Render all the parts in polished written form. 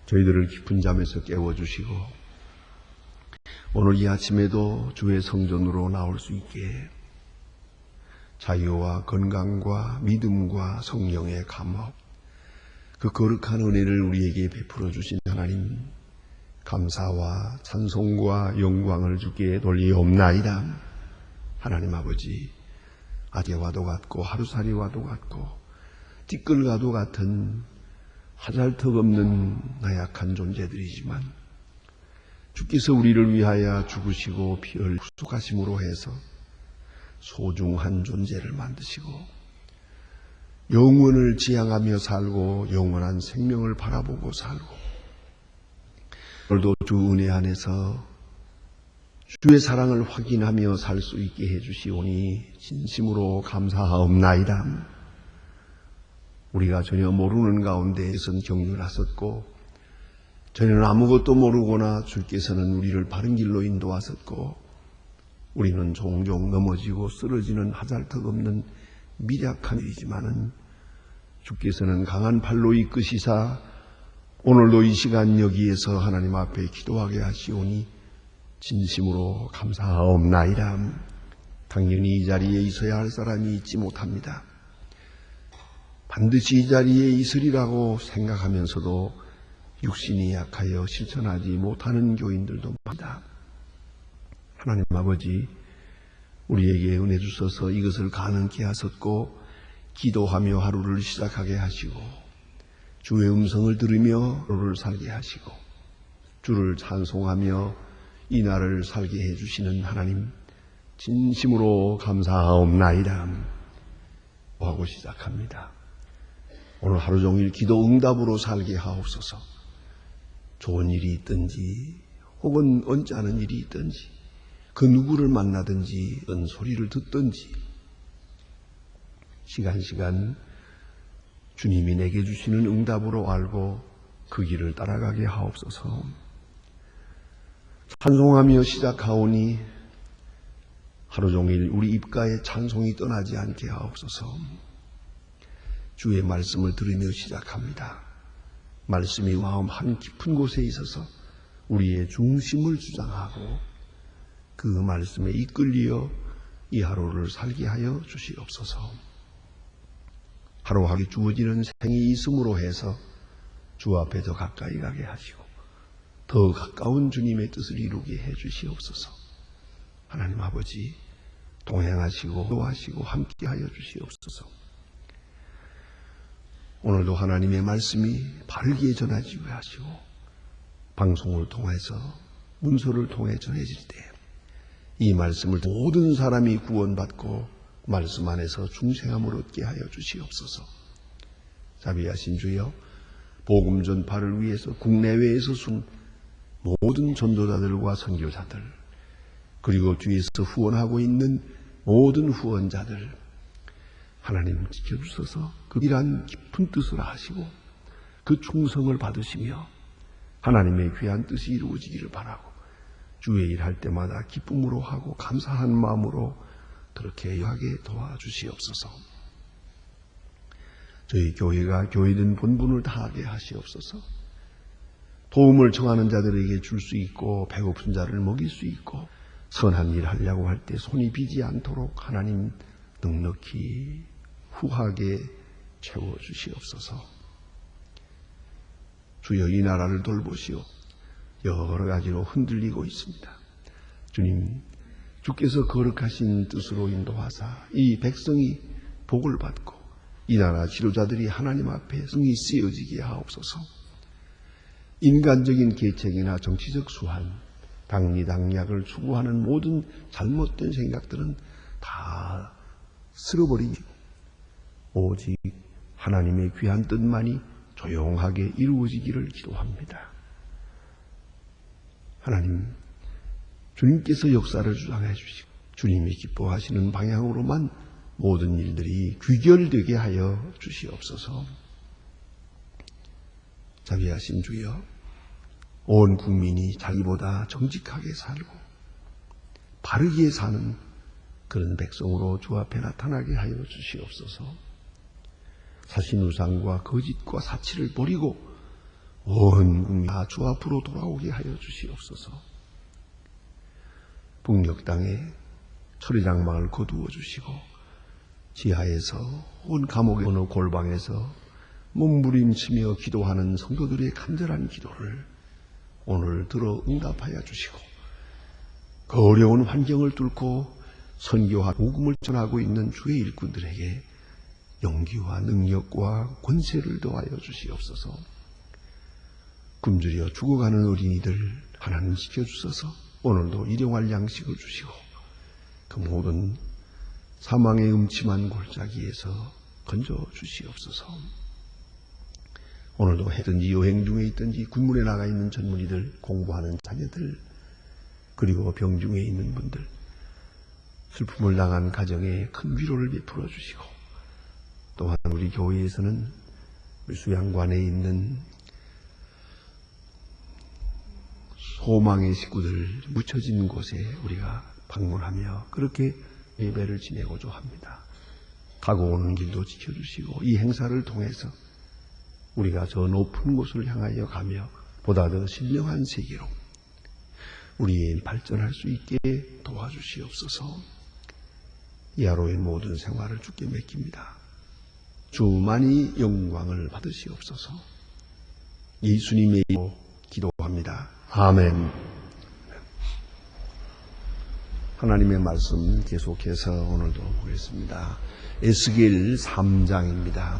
저희들을 깊은 잠에서 깨워주시고 오늘 이 아침에도 주의 성전으로 나올 수 있게 자유와 건강과 믿음과 성령의 감화, 그 거룩한 은혜를 우리에게 베풀어 주신 하나님, 감사와 찬송과 영광을 주께 돌리옵나이다. 하나님 아버지, 아재와도 같고 하루살이와도 같고 띠끌과도 같은 하잘턱 없는 나약한 존재들이지만 주께서 우리를 위하여 죽으시고 피 흘리심으로 해서 소중한 존재를 만드시고 영원을 지향하며 살고 영원한 생명을 바라보고 살고, 오늘도 주 은혜 안에서 주의 사랑을 확인하며 살 수 있게 해주시오니 진심으로 감사하옵나이다. 우리가 전혀 모르는 가운데에선 경륜하셨고 전혀 아무것도 모르거나 주께서는 우리를 바른 길로 인도하셨고 우리는 종종 넘어지고 쓰러지는 하잘턱 없는 미약한 일이지만은 주께서는 강한 팔로 이끄시사 오늘도 이 시간 여기에서 하나님 앞에 기도하게 하시오니 진심으로 감사하옵나이다. 당연히 이 자리에 있어야 할 사람이 있지 못합니다. 반드시 이 자리에 있으리라고 생각하면서도 육신이 약하여 실천하지 못하는 교인들도 많다. 하나님 아버지, 우리에게 은혜 주셔서 이것을 가능케 하셨고 기도하며 하루를 시작하게 하시고 주의 음성을 들으며 하루를 살게 하시고 주를 찬송하며 이 날을 살게 해주시는 하나님, 진심으로 감사하옵나이다 하고 시작합니다. 오늘 하루 종일 기도 응답으로 살게 하옵소서. 좋은 일이 있든지 혹은 언짢은 일이 있든지 그 누구를 만나든지 어떤 소리를 듣든지 시간 주님이 내게 주시는 응답으로 알고 그 길을 따라가게 하옵소서. 찬송하며 시작하오니 하루 종일 우리 입가에 찬송이 떠나지 않게 하옵소서. 주의 말씀을 들으며 시작합니다. 말씀이 마음 한 깊은 곳에 있어서 우리의 중심을 주장하고 그 말씀에 이끌려 이 하루를 살게 하여 주시옵소서. 하루하루 주어지는 생이 있음으로 해서 주 앞에 더 가까이 가게 하시고 더 가까운 주님의 뜻을 이루게 해 주시옵소서. 하나님 아버지, 동행하시고 도와시고 함께하여 주시옵소서. 오늘도 하나님의 말씀이 바르게 전하지게 하시고 방송을 통해서 문서를 통해 전해질 때 이 말씀을 모든 사람이 구원받고 말씀 안에서 중생함을 얻게 하여 주시옵소서. 자비하신 주여, 복음 전파를 위해서 국내외에서 순 모든 전도자들과 선교사들, 그리고 뒤에서 후원하고 있는 모든 후원자들, 하나님 지켜주셔서 그 일한 깊은 뜻을 하시고 그 충성을 받으시며 하나님의 귀한 뜻이 이루어지기를 바라고 주의 일할 때마다 기쁨으로 하고 감사한 마음으로 그렇게 하게 도와주시옵소서. 저희 교회가 교회된 본분을 다하게 하시옵소서. 도움을 청하는 자들에게 줄 수 있고 배고픈 자를 먹일 수 있고 선한 일 하려고 할 때 손이 비지 않도록 하나님 넉넉히 후하게 채워주시옵소서. 주여, 이 나라를 돌보시오. 여러 가지로 흔들리고 있습니다. 주님, 주께서 거룩하신 뜻으로 인도하사 이 백성이 복을 받고 이 나라 지도자들이 하나님 앞에 성이 쓰여지게 하옵소서. 인간적인 계책이나 정치적 수한, 당리당략을 추구하는 모든 잘못된 생각들은 다 쓸어버리고 오직 하나님의 귀한 뜻만이 조용하게 이루어지기를 기도합니다. 하나님, 주님께서 역사를 주장해 주시고 주님이 기뻐하시는 방향으로만 모든 일들이 귀결되게 하여 주시옵소서. 자비하신 주여, 온 국민이 자기보다 정직하게 살고 바르게 사는 그런 백성으로 주 앞에 나타나게 하여 주시옵소서. 사신우상과 거짓과 사치를 버리고 온 국민이 다 주 앞으로 돌아오게 하여 주시옵소서. 북녘 땅에 초리장막을 거두어 주시고 지하에서 온 감옥의 어느 골방에서 몸부림치며 기도하는 성도들의 간절한 기도를 오늘 들어 응답하여 주시고 그 어려운 환경을 뚫고 선교와 복음을 전하고 있는 주의 일꾼들에게 용기와 능력과 권세를 더하여 주시옵소서. 굶주려 죽어가는 어린이들 하나님 지켜주셔서 오늘도 일용할 양식을 주시고 그 모든 사망의 음침한 골짜기에서 건져 주시옵소서. 오늘도 해든지 여행 중에 있든지 군문에 나가 있는 젊은이들, 공부하는 자녀들, 그리고 병중에 있는 분들, 슬픔을 당한 가정에 큰 위로를 베풀어 주시고 또한 우리 교회에서는 우리 수양관에 있는 소망의 식구들 묻혀진 곳에 우리가 방문하며 그렇게 예배를 지내고자 합니다. 가고 오는 길도 지켜주시고 이 행사를 통해서 우리가 저 높은 곳을 향하여 가며 보다 더 신령한 세계로 우리의 발전할 수 있게 도와주시옵소서. 이 하루의 모든 생활을 주께 맡깁니다. 주만이 영광을 받으시옵소서. 예수님의 이름으로 기도합니다. 아멘. 하나님의 말씀 계속해서 오늘도 보겠습니다. 에스겔 3장입니다.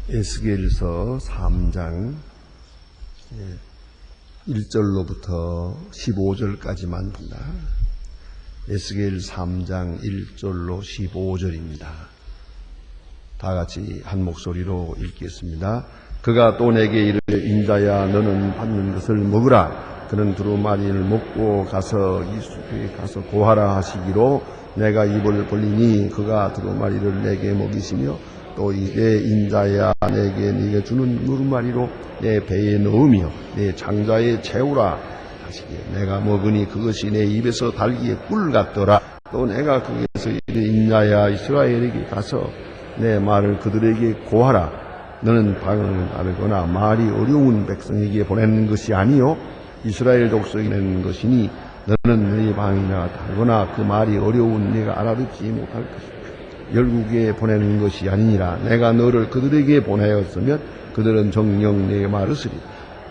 에스겔서 3장 1절로부터 15절까지만 본다. 에스겔 3장 1절로 15절입니다. 다 같이 한 목소리로 읽겠습니다. 그가 또 내게 이르되 인자야 너는 받는 것을 먹으라. 그는 두루마리를 먹고 가서 이 숲에 가서 고하라 하시기로 내가 입을 벌리니 그가 두루마리를 내게 먹이시며 또 이제 인자야 내게 네가 주는 두루마리로 내 배에 넣으며 내 장자에 채우라 하시기에 내가 먹으니 그것이 내 입에서 달기에 꿀 같더라. 또 내가 거기에서 이르되 인자야 이스라엘에게 가서 내 말을 그들에게 고하라. 너는 방언을 알거나 말이 어려운 백성에게 보내는 것이 아니요 이스라엘 족속에게 보내는 것이니 너는 네 방언이나 다르거나 그 말이 어려운 네가 알아듣지 못할 것이다. 열국에 보내는 것이 아니니라. 내가 너를 그들에게 보내었으면 그들은 정녕 내 말을 쓰리.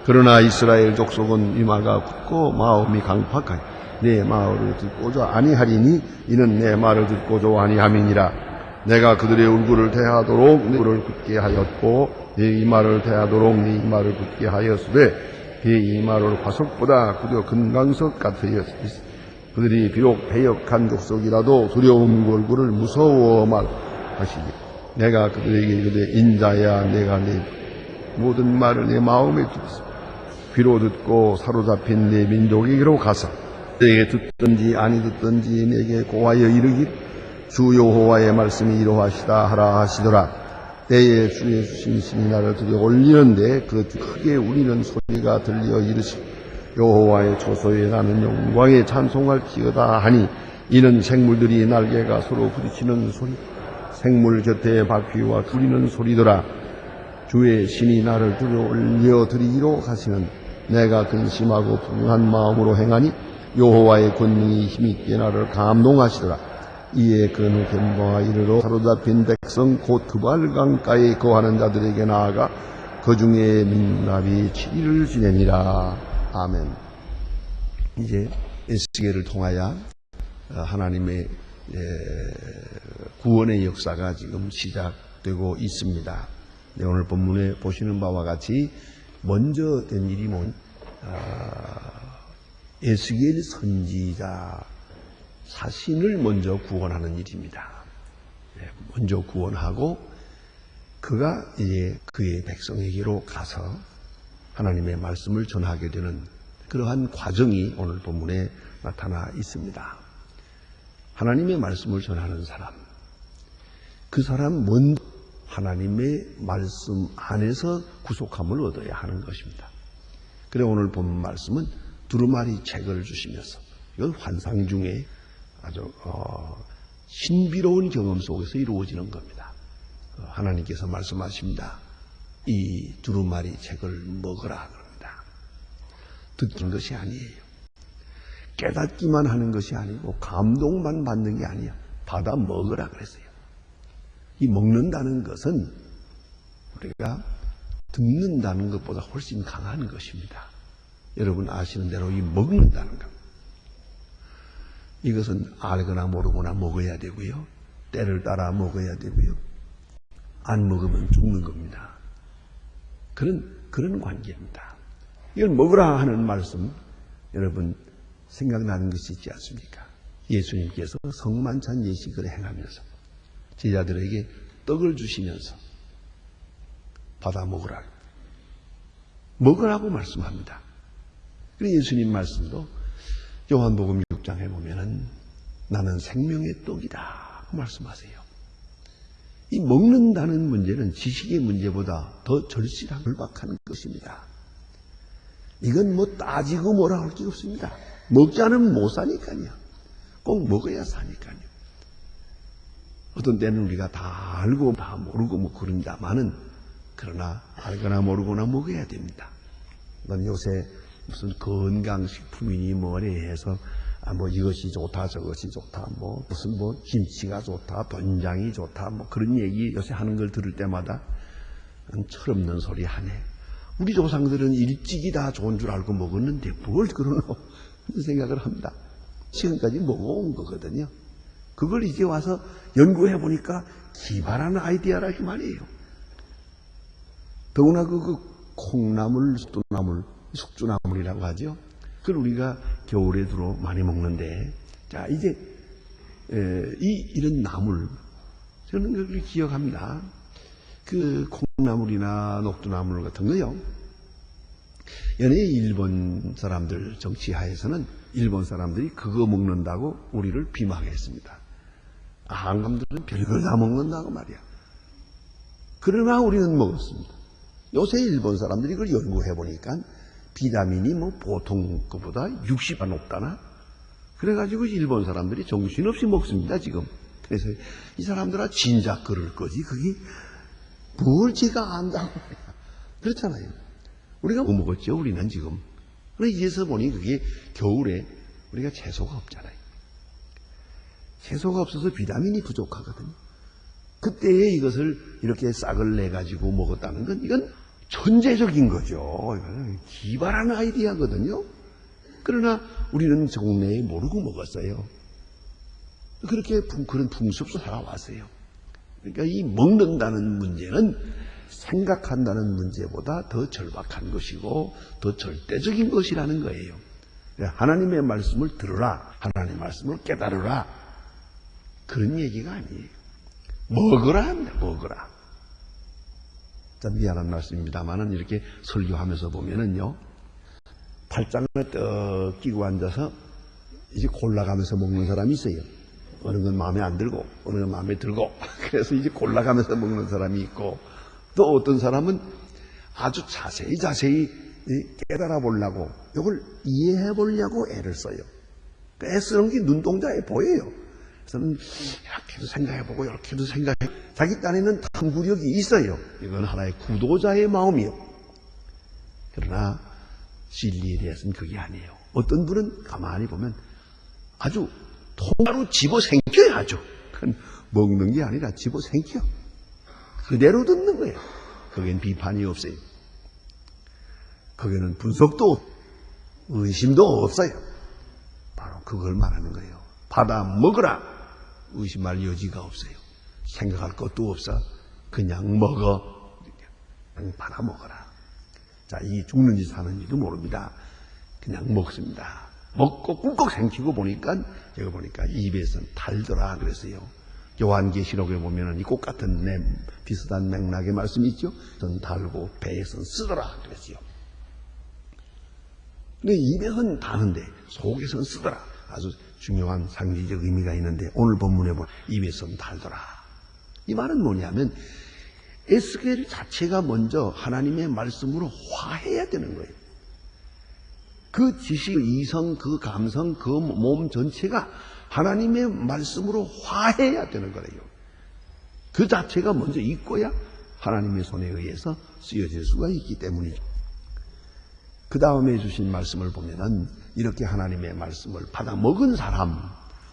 그러나 이스라엘 족속은 이마가 굳고 마음이 강팍하니 내 말을 듣고자 아니하리니 이는 내 말을 듣고자 아니함이니라. 내가 그들의 얼굴을 대하도록 내 얼굴을 굳게 하였고 내 이마를 대하도록 내 이마를 굳게 하였으되 그 이마를 화석보다 굳어 금강석 같으였으니 그들이 비록 배역한 족속이라도 두려움 얼굴을 무서워 말하시니 내가 그들에게 이르되 인자야 내가 내 모든 말을 내 마음에 두었으며 귀로 듣고 사로잡힌 내 민족에게로 가서 내게 듣든지 아니 듣든지 내게 고하여 이르기를 주 여호와의 말씀이 이러하시다 하라 하시더라. 때에 주의 주신 신이 나를 들여 올리는데 그 크게 울리는 소리가 들려 이르시고 여호와의 조소에 나는 영광에 찬송할지어다 하니 이는 생물들이 날개가 서로 부딪히는 소리 생물 곁에 바퀴와 두리는 소리더라. 주의 신이 나를 들여 올려드리기로 하시는 내가 근심하고 불안한 마음으로 행하니 여호와의 권능이 힘있게 나를 감동하시더라. 이에 그는 견고하 이르러 사로잡힌 백성 곧 두발강가에 거하는 자들에게 나아가 그 중에 민납이 7일을 지내니라. 아멘. 이제 에스겔을 통하여 하나님의 구원의 역사가 지금 시작되고 있습니다. 오늘 본문에 보시는 바와 같이 먼저 된 일이 에스겔 선지자 사신을 먼저 구원하는 일입니다. 먼저 구원하고 그가 이제 그의 백성에게로 가서 하나님의 말씀을 전하게 되는 그러한 과정이 오늘 본문에 나타나 있습니다. 하나님의 말씀을 전하는 사람, 그 사람 먼저 하나님의 말씀 안에서 구속함을 얻어야 하는 것입니다. 그래 오늘 본 말씀은 두루마리 책을 주시면서 이건 환상 중에 아주 신비로운 경험 속에서 이루어지는 겁니다. 하나님께서 말씀하십니다. 이 두루마리 책을 먹으라 그럽니다. 듣는 것이 아니에요. 깨닫기만 하는 것이 아니고 감동만 받는 게 아니야. 받아 먹으라 그랬어요. 이 먹는다는 것은 우리가 듣는다는 것보다 훨씬 강한 것입니다. 여러분 아시는 대로 이 먹는다는 것. 이것은 알거나 모르거나 먹어야 되고요. 때를 따라 먹어야 되고요. 안 먹으면 죽는 겁니다. 그런 관계입니다. 이걸 먹으라 하는 말씀, 여러분 생각나는 것이 있지 않습니까? 예수님께서 성만찬 예식을 행하면서 제자들에게 떡을 주시면서 받아 먹으라. 먹으라고 말씀합니다. 그리고 예수님 말씀도 요한복음 6장에 보면은 나는 생명의 떡이다 말씀하세요. 이 먹는다는 문제는 지식의 문제보다 더 절실한 절박한 것입니다. 이건 뭐 따지고 뭐라 할 게 없습니다. 먹지 않으면 못 사니까요. 꼭 먹어야 사니까요. 어떤 때는 우리가 다 알고 다 모르고 뭐 그런다마는 그러나 알거나 모르거나 먹어야 됩니다. 난 요새 무슨 건강식품이니 뭐래 해서 뭐 이것이 좋다 저것이 좋다 뭐 무슨 뭐 김치가 좋다 된장이 좋다 뭐 그런 얘기 요새 하는 걸 들을 때마다 철없는 소리 하네. 우리 조상들은 일찍이 다 좋은 줄 알고 먹었는데 뭘 그러노 생각을 합니다. 지금까지 먹어온 거거든요. 그걸 이제 와서 연구해 보니까 기발한 아이디어라기 말이에요. 더구나 그 콩나물, 숙주나물이라고 하죠. 그걸 우리가 겨울에 주로 많이 먹는데, 자 이제 이런 나물 저는 그걸 기억합니다. 그 콩나물이나 녹두나물 같은 거요. 연예 일본 사람들 정치하에서는 일본 사람들이 그거 먹는다고 우리를 비방했습니다. 한감들은 별걸 다 먹는다고 말이야. 그러나 우리는 먹었습니다. 요새 일본 사람들이 그걸 연구해 보니까 비타민이 뭐 보통 것보다 60가 높다나? 그래가지고 일본 사람들이 정신없이 먹습니다, 지금. 그래서 이 사람들아 진작 그럴 거지. 그게 뭘 제가 안다고. 그렇잖아요. 우리가 뭐 먹었죠, 우리는 지금. 그런데 이제서 보니 그게 겨울에 우리가 채소가 없잖아요. 채소가 없어서 비타민이 부족하거든요. 그때에 이것을 이렇게 싹을 내가지고 먹었다는 건 이건 천재적인 거죠. 이거는 기발한 아이디어거든요. 그러나 우리는 정내에 모르고 먹었어요. 그렇게 그런 풍습으로 살아왔어요. 그러니까 이 먹는다는 문제는 생각한다는 문제보다 더 절박한 것이고 더 절대적인 것이라는 거예요. 하나님의 말씀을 들으라. 하나님의 말씀을 깨달으라. 그런 얘기가 아니에요. 먹으라 합니다. 먹으라. 참 미안한 말씀입니다만은 이렇게 설교하면서 보면은요, 팔짱을 떡 끼고 앉아서 이제 골라가면서 먹는 사람이 있어요. 어느 건 마음에 안 들고, 어느 건 마음에 들고, 그래서 이제 골라가면서 먹는 사람이 있고, 또 어떤 사람은 아주 자세히 깨달아 보려고, 이걸 이해해 보려고 애를 써요. 애쓰는 게 눈동자에 보여요. 그래서는 이렇게도 생각해보고 이렇게도 생각해. 자기 딴에는 탐구력이 있어요. 이건 하나의 구도자의 마음이요. 그러나 진리에 대해서는 그게 아니에요. 어떤 분은 가만히 보면 아주 통으로 집어생겨요. 아주. 그건 먹는 게 아니라 집어생겨. 그대로 듣는 거예요. 거기엔 비판이 없어요. 거기는 분석도 의심도 없어요. 바로 그걸 말하는 거예요. 받아 먹으라. 의심할 여지가 없어요. 생각할 것도 없어. 그냥 먹어. 그냥 받아 먹어라. 자, 이 죽는지 사는지도 모릅니다. 그냥 먹습니다. 먹고 꿀꺽 생기고 보니까, 제가 보니까 입에서는 달더라 그랬어요. 요한계시록에 보면은 이 꽃 같은 비슷한 맥락의 말씀이 있죠. 전 달고 배에서는 쓰더라 그랬어요. 근데 입에서는 다는데 속에서는 쓰더라. 아주 중요한 상징적 의미가 있는데 오늘 본문에 보면 입에서는 달더라. 이 말은 뭐냐면 에스겔 자체가 먼저 하나님의 말씀으로 화해야 되는 거예요. 그 지식, 이성, 그 감성, 그 몸 전체가 하나님의 말씀으로 화해야 되는 거예요. 그 자체가 먼저 있고야 하나님의 손에 의해서 쓰여질 수가 있기 때문이죠. 그 다음에 주신 말씀을 보면은 이렇게 하나님의 말씀을 받아 먹은 사람,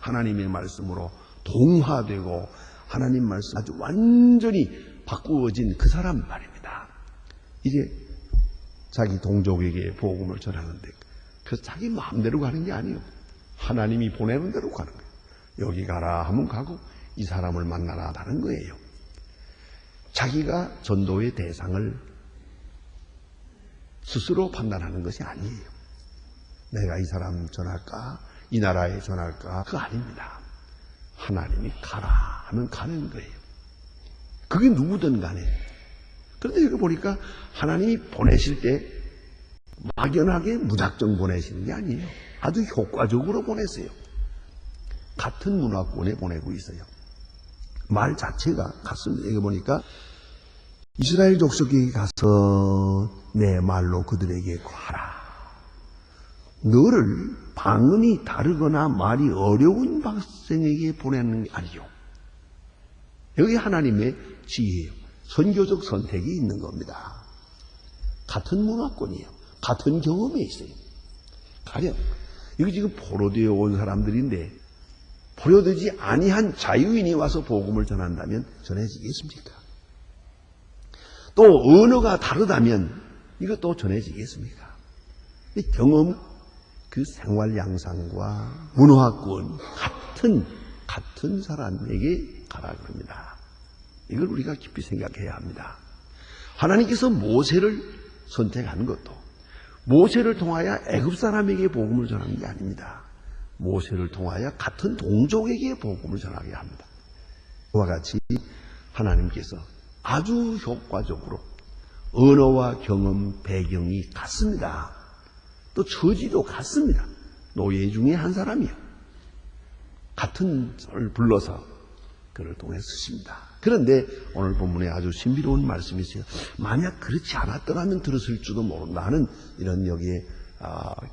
하나님의 말씀으로 동화되고 하나님 말씀 아주 완전히 바꾸어진 그 사람 말입니다. 이제 자기 동족에게 복음을 전하는데 그래서 자기 마음대로 가는 게 아니에요. 하나님이 보내는 대로 가는 거예요. 여기 가라 하면 가고 이 사람을 만나라 하는 거예요. 자기가 전도의 대상을 스스로 판단하는 것이 아니에요. 내가 이 사람 전할까? 이 나라에 전할까? 그거 아닙니다. 하나님이 가라 하면 가는 거예요. 그게 누구든 간에. 그런데 여기 보니까 하나님이 보내실 때 막연하게 무작정 보내시는 게 아니에요. 아주 효과적으로 보냈어요. 같은 문화권에 보내고 있어요. 말 자체가 같습니다. 여기 보니까 이스라엘 족속에게 가서 내 말로 그들에게 가라. 너를 방언이 다르거나 말이 어려운 백성에게 보내는 게 아니요. 여기 하나님의 지혜예요. 선교적 선택이 있는 겁니다. 같은 문화권이에요. 같은 경험에 있어요. 가령 여기 지금 포로되어 온 사람들인데 포로되지 아니한 자유인이 와서 복음을 전한다면 전해지겠습니까? 또 언어가 다르다면 이것도 전해지겠습니까? 경험, 그 생활 양상과 문화권 같은 사람에게 가라 그럽니다. 이걸 우리가 깊이 생각해야 합니다. 하나님께서 모세를 선택하는 것도 모세를 통하여 애굽 사람에게 복음을 전하는 게 아닙니다. 모세를 통하여 같은 동족에게 복음을 전하게 합니다. 그와 같이 하나님께서 아주 효과적으로 언어와 경험, 배경이 같습니다. 또 처지도 같습니다. 노예 중에 한 사람이요. 같은 을 불러서 그를 통해 쓰십니다. 그런데 오늘 본문에 아주 신비로운 말씀이 있어요. 만약 그렇지 않았더라면 들었을지도 모른다 하는 이런 여기에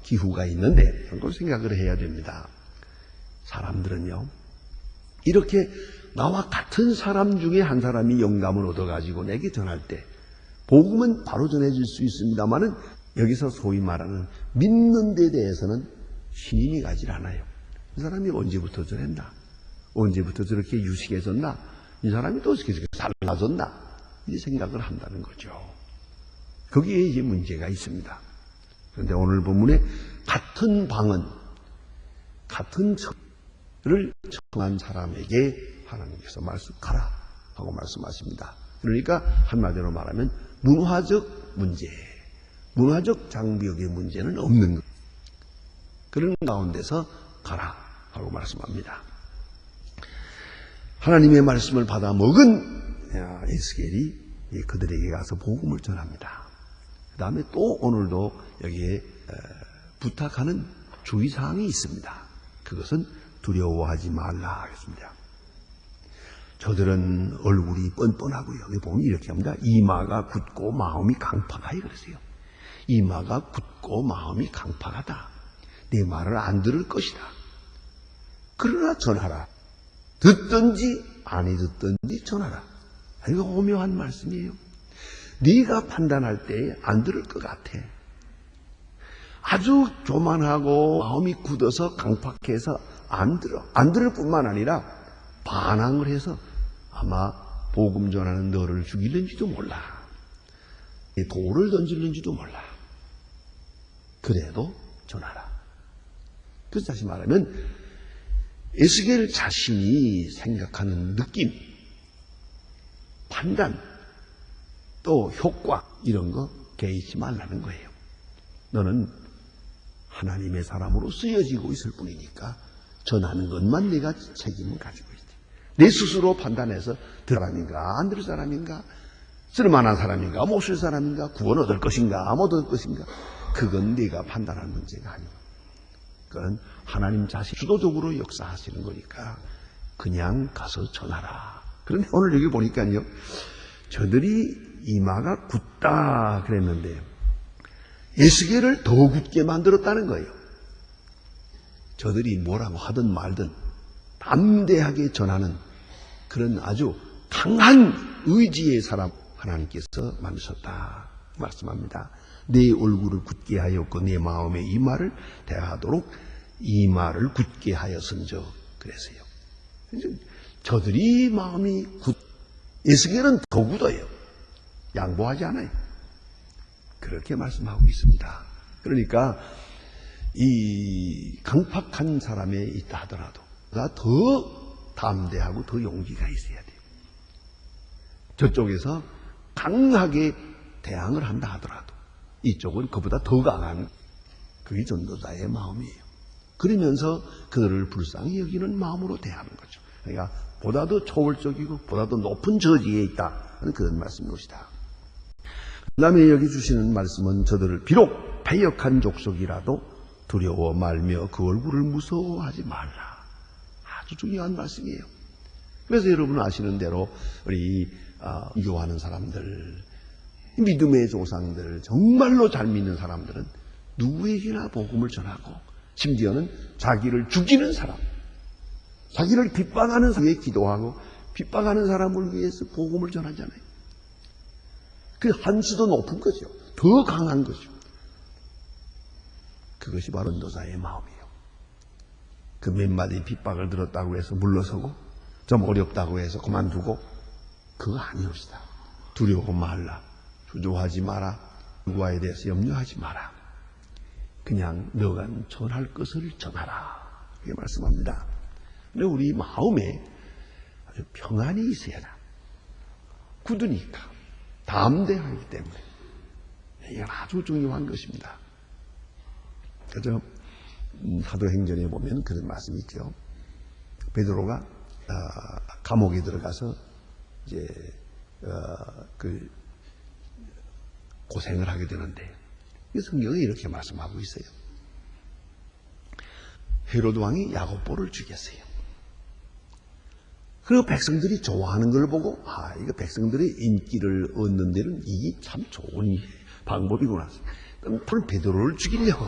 기후가 있는데 그걸 생각을 해야 됩니다. 사람들은요, 이렇게 나와 같은 사람 중에 한 사람이 영감을 얻어가지고 내게 전할 때 복음은 바로 전해질 수 있습니다만은 여기서 소위 말하는 믿는 데 대해서는 신임이 가질 않아요. 이 사람이 언제부터 저랬나? 언제부터 저렇게 유식해졌나? 이 사람이 또 어떻게 달라졌나? 이 생각을 한다는 거죠. 거기에 이제 문제가 있습니다. 그런데 오늘 본문에 같은 방언, 같은 를 청한 사람에게 하나님께서 가라 하고 말씀하십니다. 그러니까 한마디로 말하면 문화적 문제, 문화적 장벽의 문제는 없는 것. 그런 가운데서 가라 하고 말씀합니다. 하나님의 말씀을 받아 먹은 에스겔이 그들에게 가서 복음을 전합니다. 그 다음에 또 오늘도 여기에 부탁하는 주의사항이 있습니다. 그것은 두려워하지 말라 하겠습니다. 저들은 얼굴이 뻔뻔하고요. 여기 보면 이렇게 합니다. 이마가 굳고 마음이 강팍하여 그러세요. 이마가 굳고 마음이 강팍하다. 내 말을 안 들을 것이다. 그러나 전하라. 듣든지 아니 듣든지 전하라. 이거 오묘한 말씀이에요. 네가 판단할 때 안 들을 것 같아. 아주 교만하고 마음이 굳어서 강팍해서 안 들어. 안 들을 뿐만 아니라 반항을 해서 아마 복음 전하는 너를 죽일는지도 몰라. 돌을 던질는지도 몰라. 그래도 전하라. 그래서 다시 말하면 에스겔 자신이 생각하는 느낌, 판단, 또 효과 이런 거 개의치 말라는 거예요. 너는 하나님의 사람으로 쓰여지고 있을 뿐이니까 전하는 것만 내가 책임을 가지고 있지. 내 스스로 판단해서 들 사람인가 안 들 사람인가, 쓸만한 사람인가 못 쓸 사람인가, 구원 얻을 것인가 못 얻을 것인가, 그건 네가 판단할 문제가 아니고 그건 하나님 자신 주도적으로 역사하시는 거니까 그냥 가서 전하라. 그런데 오늘 여기 보니까요, 저들이 이마가 굳다 그랬는데 에스겔을 더 굳게 만들었다는 거예요. 저들이 뭐라고 하든 말든 담대하게 전하는 그런 아주 강한 의지의 사람 하나님께서 만드셨다 말씀합니다. 내 얼굴을 굳게 하였고 내 마음에 이 말을 대하도록 이 말을 굳게 하였은저 그랬어요. 저들이 마음이 에스겔은 더 굳어요. 양보하지 않아요. 그렇게 말씀하고 있습니다. 그러니까 이 강팍한 사람에 있다 하더라도 더 담대하고 더 용기가 있어야 돼요. 저쪽에서 강하게 대항을 한다 하더라도 이쪽은 그보다 더 강한 그게 전도자의 마음이에요. 그러면서 그들을 불쌍히 여기는 마음으로 대하는 거죠. 그러니까 보다 더 초월적이고 보다 더 높은 저지에 있다 하는 그런 말씀이옵니다. 그 다음에 여기 주시는 말씀은 저들을 비록 패역한 족속이라도 두려워 말며 그 얼굴을 무서워하지 말라. 아주 중요한 말씀이에요. 그래서 여러분 아시는 대로 우리 이교하는 사람들, 믿음의 조상들, 정말로 잘 믿는 사람들은 누구에게나 복음을 전하고 심지어는 자기를 죽이는 사람, 자기를 핍박하는 사람에 기도하고 핍박하는 사람을 위해서 복음을 전하잖아요. 그 한수도 높은 거죠. 더 강한 거죠. 그것이 바로 전도자의 마음이에요. 그 몇 마디 핍박을 들었다고 해서 물러서고 좀 어렵다고 해서 그만두고 그거 아니옵시다. 두려워 말라. 주저하지 마라. 누구에 대해서 염려하지 마라. 그냥 너가 전할 것을 전하라. 이렇게 말씀합니다. 근데 우리 마음에 아주 평안이 있어야 한다. 굳으니까. 담대하기 때문에. 이건 아주 중요한 것입니다. 그래서 사도행전에 보면 그런 말씀이 있죠. 베드로가 감옥에 들어가서 이제 그 고생을 하게 되는데 성경에 이렇게 말씀하고 있어요. 헤로드 왕이 야고보를 죽였어요. 그리고 백성들이 좋아하는 걸 보고 이거 백성들의 인기를 얻는 데는 이게 참 좋은 방법이구나. 그럼 베드로를 죽이려고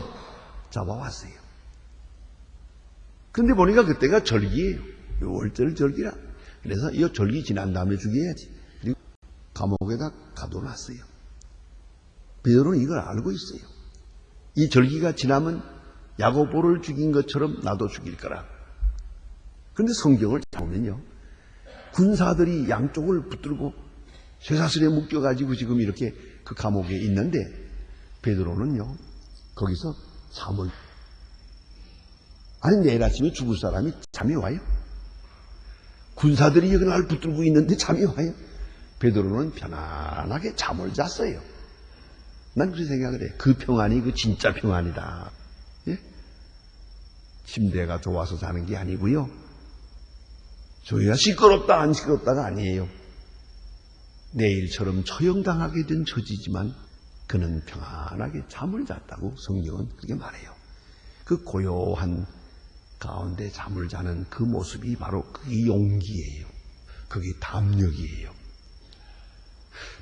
잡아왔어요. 근데 보니까 그때가 절기예요. 6월절 절기라. 그래서 이 절기 지난 다음에 죽여야지. 그리고 감옥에다 가둬놨어요. 베드로는 이걸 알고 있어요. 이 절기가 지나면 야고보를 죽인 것처럼 나도 죽일 거라. 그런데 성경을 보면요. 군사들이 양쪽을 붙들고 쇠사슬에 묶여가지고 지금 이렇게 그 감옥에 있는데 베드로는요. 거기서 잠을 아니 내일 아침에 죽을 사람이 잠이 와요? 군사들이 여기 날 붙들고 있는데 잠이 와요? 베드로는 편안하게 잠을 잤어요. 난 그렇게 생각을 해. 그 평안이 그 진짜 평안이다. 예? 침대가 좋아서 자는 게 아니고요. 저희가 시끄럽다 안 시끄럽다가 아니에요. 내일처럼 처형당하게 된 처지지만 그는 평안하게 잠을 잤다고 성경은 그렇게 말해요. 그 고요한 가운데 잠을 자는 그 모습이 바로 그게 용기예요. 그게 담력이에요.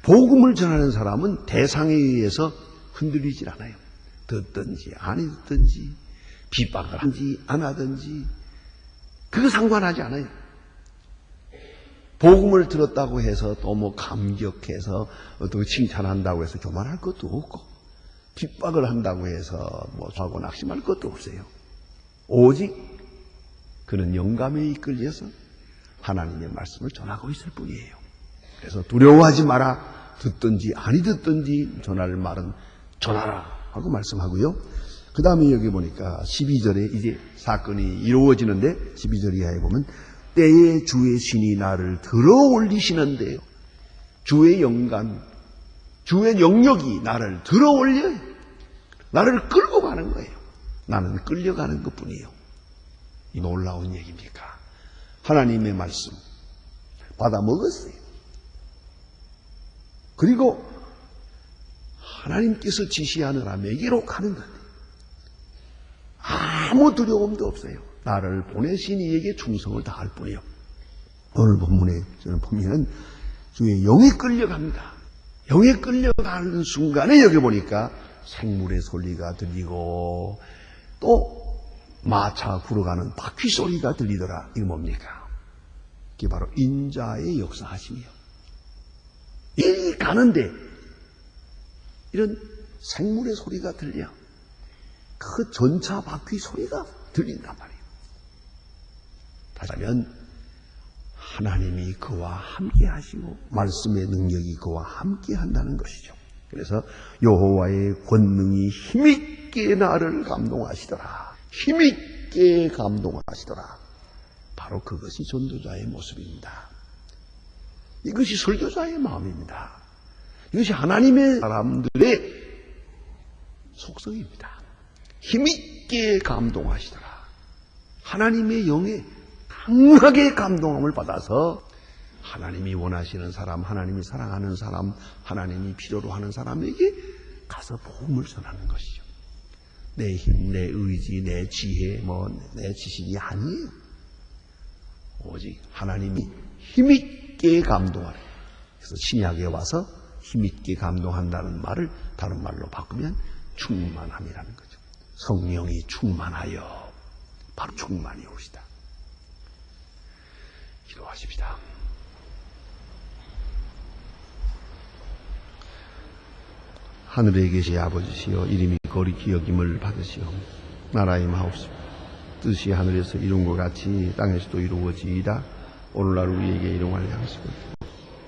복음을 전하는 사람은 대상에 의해서 흔들리질 않아요. 듣든지 안 듣든지 핍박을 하든지 안 하든지 그거 상관하지 않아요. 복음을 들었다고 해서 또 뭐 감격해서 또 칭찬한다고 해서 교만할 것도 없고 핍박을 한다고 해서 뭐 사고 낙심할 것도 없어요. 오직 그는 영감에 이끌려서 하나님의 말씀을 전하고 있을 뿐이에요. 그래서 두려워하지 마라. 듣든지 아니 듣든지 전할 말은 전하라 하고 말씀하고요. 그 다음에 여기 보니까 12절에 이제 사건이 이루어지는데 12절 이하에 보면 때에 주의 신이 나를 들어 올리시는데요. 주의 영감, 주의 영역이 나를 들어 올려요. 나를 끌고 가는 거예요. 나는 끌려가는 것뿐이에요. 이 놀라운 얘기입니까? 하나님의 말씀 받아 먹었어요. 그리고 하나님께서 지시하느라 매기로 가는 것. 아무 두려움도 없어요. 나를 보내신 이에게 충성을 다할 뿐이요. 오늘 본문에 저는 보면 주의 영에 끌려갑니다. 영에 끌려가는 순간에 여기 보니까 생물의 소리가 들리고 또 마차 굴어가는 바퀴 소리가 들리더라. 이거 뭡니까? 이게 바로 인자의 역사하심이요. 이 가는데 이런 생물의 소리가 들려. 그 전차 바퀴 소리가 들린단 말이에요. 다시 하면 하나님이 그와 함께 하시고 말씀의 능력이 그와 함께 한다는 것이죠. 그래서 여호와의 권능이 힘있게 나를 감동하시더라. 힘있게 감동하시더라. 바로 그것이 전도자의 모습입니다. 이것이 설교자의 마음입니다. 이것이 하나님의 사람들의 속성입니다. 힘있게 감동하시더라. 하나님의 영에 강하게 감동함을 받아서 하나님이 원하시는 사람, 하나님이 사랑하는 사람, 하나님이 필요로 하는 사람에게 가서 복음을 전하는 것이죠. 내 힘, 내 의지, 내 지혜, 내 지식이 아니에요. 오직 하나님이 힘있게 감동하라. 그래서 신약에 와서 힘있게 감동한다는 말을 다른 말로 바꾸면 충만함이라는 거죠. 성령이 충만하여 바로 충만이 오시다. 기도하십시다. 하늘에 계신 아버지시여, 이름이 거룩히 여김을 받으시오. 나라의 마옵소서. 뜻이 하늘에서 이룬 것 같이 땅에서도 이루어지이다. 오늘날 우리에게 일용할 양식을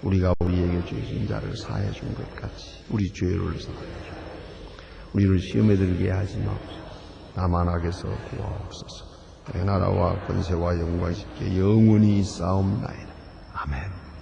우리가 우리에게 죄진 자를 사해 준 것 같이 우리 죄를 사하여 주옵소서. 우리를 시험에 들게 하지 마옵소서. 다만 악에서 구하옵소서. 나라와 권세와 영광이 영원히 있사옵나이다. 아멘.